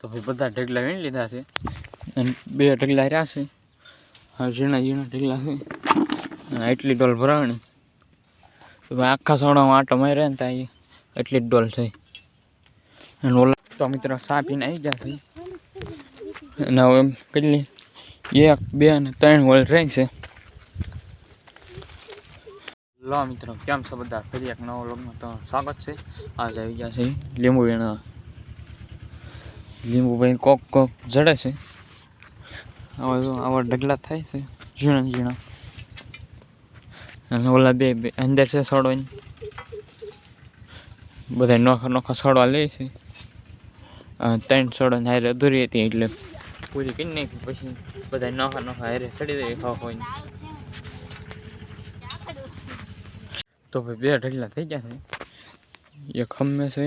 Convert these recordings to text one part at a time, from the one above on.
તો ભાઈ બધા ઢગલા વીણી લીધા છે અને 2 ઢગલા રહ્યા છે. હા, ઝીણા ઝીણા ઢગલા છે. એટલી ડોલ ભરાણી તો ભાઈ આખા સોડામાં આટો માર્યા ને ત્યાં એટલી જ ડોલ થઈ. અને ઓલા તો મિત્રો સા પીને આવી ગયા છે. અને હવે કેટલી 1, 2 અને 3 હોલ રહી છે. લો મિત્રો, કેમ છો બધા? ફરી એક નવો વ્લોગમાં તો સ્વાગત છે. આજ આવી ગયા છે લીંબુ વીણવા. લીંબુ ભાઈ કોક જડે છે. આવા ઢગલા થાય છે ઝીણા ઝીણા. અને ઓલા બે અંદર છે છોડવાની, બધા નોખા નોખા છોડવા લે છે. 3 છોડવાની હારે અધૂરી હતી એટલે પૂરી કરી નાખી. પછી બધા નોખા નોખા હારે ચડી જાય હોય. તો ભાઈ 2 ઢગલા થઈ ગયા છે. એક ખમ્મે છે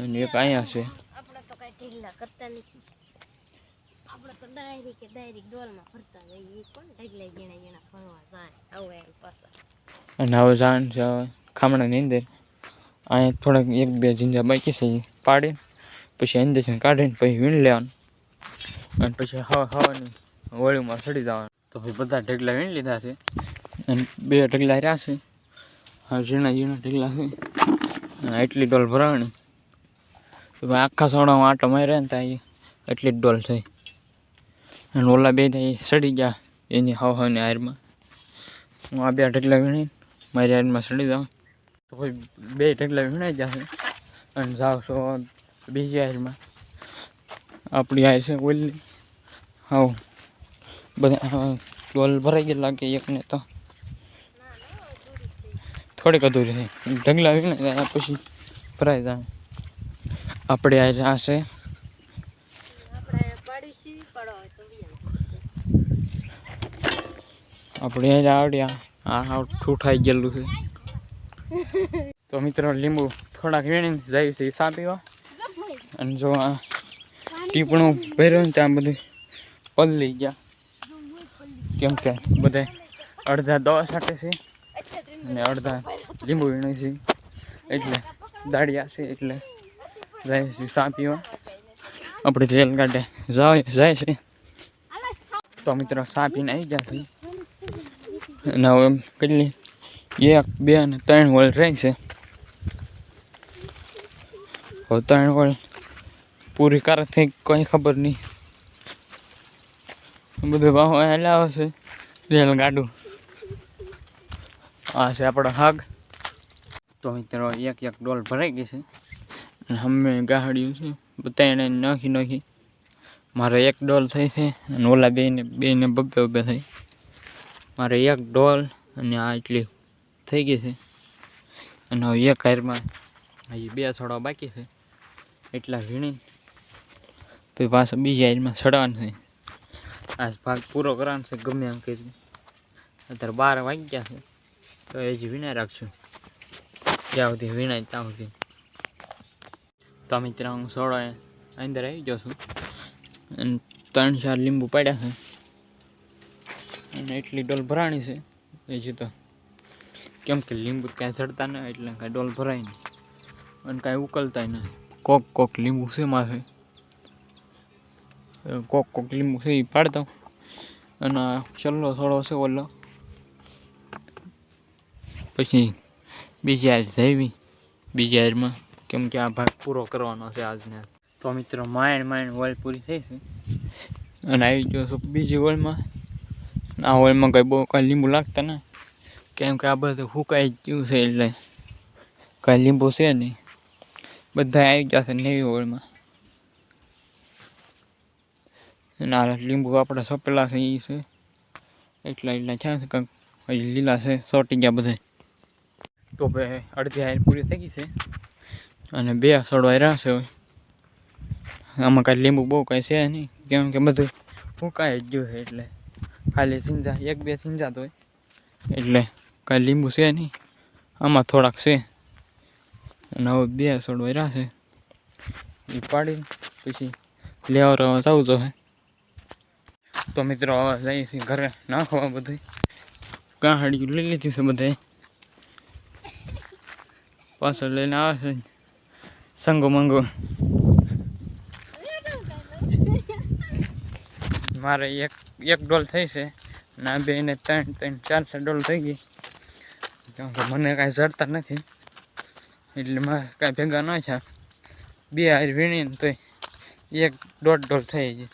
અને એક અહીંયા છે. આપણે તો કઈ ઢગલા કરતા નથી. આપણે તો ડાયરેક્ટ ડોલમાં ફરતા જઈએ. કોણ ઢગલા જીણા ફરવા જાય આવું એમ પાછા. અને હવે જાણ છે ખામણાની અંદર. અહીંયા થોડાક 1-2 ઝીંજા બાકી છે પાડીને પછી અંદર કાઢીને પછી વીણી લેવાનું. અને પછી હવાની હોળીમાં ચડી જવાનું. તો ભાઈ બધા ઢગલા વીણી લીધા છે અને 2 ઢગલા રહ્યા છે. હા, ઝીણા ઝીણા ઢગલા છે. એટલી ડોલ ભરાણી તો ભાઈ આખા સોડામાં આટો માર્યા ને ત્યાં એટલી જ ડોલ થઈ. અને ઓલા બે ત્યાં સડી ગયા એની હવાની હારમાં. હું આ 2 ઢગલા વીણી મારી હારમાં સડી જાઉં. તો ભાઈ 2 ઢગલા વીણાઈ જશે અને જાવ છો બીજી હારમાં. આપણી હાર છે ઓલી. હા, બધા ડોલ ભરાઈ ગયા લાગે. એકને તો થોડીક અધૂરી છે. ઢગલા વીણાઈ જાય પછી ભરાઈ જાય. આપણે આ છે આપણે આવડ્યા. આ ઠૂઠાઈ ગયેલું છે. તો મિત્રો લીંબુ થોડાક વીણીને જાય છે ચા પીવા. અને જો આ ટીપણું ભર્યું ને ત્યાં બધું પલળી ગયા. કેમ કે બધા અડધા દવા છાંટે છે અને અડધા લીંબુ વીણે છે. એટલે દાળિયા છે એટલે જાય છે ચા પીવા. આપણે રેલ ગાડે જાય છે. તો મિત્રો ચા પીને આવી ગયા છે. અને હવે કેટલી 1, 2 અને 3 હોલ રહી છે. હવે 3 હોલ પૂરી કરે થઈ કંઈ ખબર નહીં. બધું ભાવ હલાવે છે રેલ ગાડું. આ છે આપણો હાગ. તો મિત્રો 1 ડોલ ભરાઈ ગઈ છે. અને અમે ગાહડ્યું છે બધાને નાખી. મારે 1 ડોલ થઈ છે અને ઓલા બેને 2 થઈ. મારે 1 ડોલ અને આ એટલી થઈ ગઈ છે. અને હવે 1 હારમાં હજી 2 છોડવા બાકી છે. એટલા વીણી પછી પાછા બીજી હારમાં ચડવાનું છે. આ ભાગ પૂરો કરવાનો છે ગમે એમ કરી. અત્યારે 12 વાગી ગયા છે તો હજી વીણા રાખશું. જ્યાં સુધી વીણાય ત્યાં સુધી. તો મિત્રો હું સોડા અંદર આવી ગયો છું અને 3-4 લીંબુ પાડ્યા છે. અને એટલી ડોલ ભરાણી છે હજી તો. કેમ કે લીંબુ કાંઈ ચડતા ન એટલે કાંઈ ડોલ ભરાય નહીં અને કાંઈ ઉકલતાય નહીં. કોક લીંબુ છે માથે. કોક લીંબુ છે એ પાડતો. અને છેલ્લો થોડો છે ઓલો. પછી બીજી હાર જઈવી બીજી હારમાં. કેમ કે આ ભાગ પૂરો કરવાનો છે આજને. તો મિત્રો માઇન્ડ હોલ પૂરી થઈ છે. અને આવી ગયો છું બીજી હોલમાં. આ હોલમાં કાંઈ લીંબુ લાગતા ને. કેમ કે આ બધું ફૂંકાઈ ગયું છે એટલે કાંઈ લીંબુ છે નહીં. બધા આવી ગયા છે નવી હોલમાં. અને આ લીંબુ આપણે સપેલા છે એ છે એટલા થયા છે. કંઈક હજી લીલા છે સોટી ગયા બધા. તો ભાઈ અડધી હાર પૂરી થઈ ગઈ છે અને 2 છોડવા રહ્યા છે. આમાં કાંઈ લીંબુ બહુ કાંઈ છે નહીં. કેમ કે બધું ફૂંકાઈ જ ગયું છે એટલે ખાલી સિંજા 1-2 સિંજા તો હોય એટલે કાંઈ લીંબુ છે નહીં. આમાં થોડાક છે. અને હવે 2 છોડવા રહ્યા છે એ પાડીને પછી લેવા જવું તો હે. તો મિત્રો હવે જઈએ છીએ ઘરે નાખવા. બધું ગાહડિયું લઈ લીધી છે બધાએ. પાછળ લઈને આવે છે સંગો મંગો. મારે એક ડોલ થઈ છે અને આ બેને 3-4 ડોલ થઈ ગઈ. કારણ કે મને કાંઈ જડતા નથી એટલે મારે કાંઈ ભેગા ન થયા. 2 હાર વીણીને તોય 1.5 ડોલ થઈ ગઈ.